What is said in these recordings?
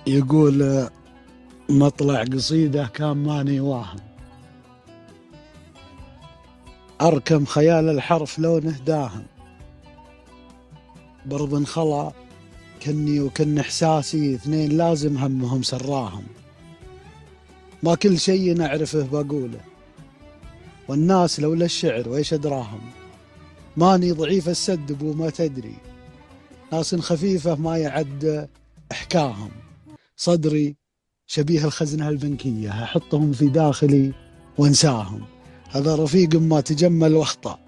يقول مطلع قصيدة كان ماني واهم، أركم خيال الحرف لونه داهم، برض انخلع كني وكن إحساسي اثنين لازم همهم سراهم. ما كل شي نعرفه بقوله، والناس لولا الشعر ويش أدراهم. ماني ضعيف السد بو ما تدري، ناس خفيفة ما يعد إحكاهم. صدري شبيه الخزنة البنكية، أحطهم في داخلي وانساهم. هذا رفيق ما تجمل واخطأ،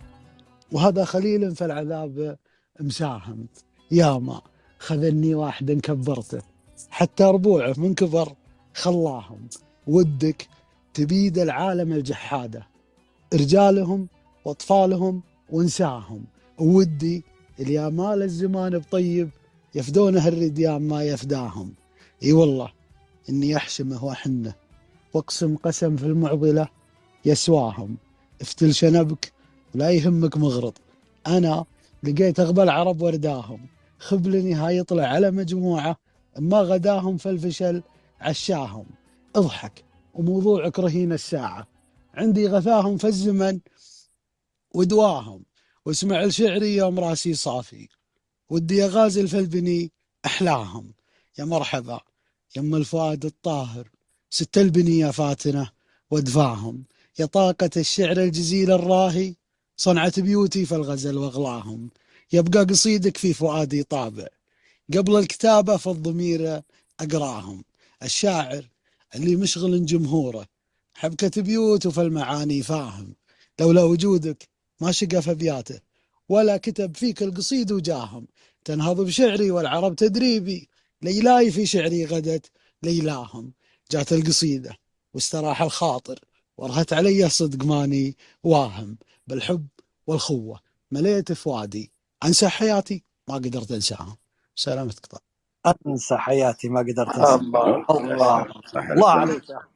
وهذا خليل في العذاب مساهم. ياما خذني واحد كبرته، حتى ربوعه من كبر خلاهم. ودك تبيد العالم الجحادة، رجالهم واطفالهم وانساهم. ودي اليامال الزمان بطيب، يفدونه الرديان ما يفداهم. اي والله اني احشمه واحنه، واقسم قسم في المعضلة يسواهم. افتل شنبك ولا يهمك مغرض، انا لقيت اغبى العرب ورداهم. خبلني هاي يطلع على مجموعة، ما غداهم فالفشل عشاهم. اضحك وموضوعك رهين الساعة، عندي غثاهم في الزمن ودواهم. واسمع الشعري يوم راسي صافي، ودي اغازل في البني احلاهم. يا مرحبا يم الفؤاد الطاهر، ست البني يا فاتنة وادفاهم. يا طاقة الشعر الجزيل الراهي، صنعت بيوتي في الغزل واغلاهم. يبقى قصيدك في فؤادي طابع، قبل الكتابة في الضمير اقراهم. الشاعر اللي مشغل جمهوره، حبكة بيوت وفي المعاني فاهم. لولا وجودك ما شقى في ابياته، ولا كتب فيك القصيد وجاهم. تنهض بشعري والعرب تدريبي، ليلاي في شعري غدت ليلاهم. جات القصيدة واستراح الخاطر، ورهت علي صدق ماني واهم. بالحب والخوة مليت فؤادي، انسى حياتي ما قدرت انساهم. سلامتك طال. انسى حياتي ما قدرت انسى. الله الله صح الله لكم. عليك يا أخي.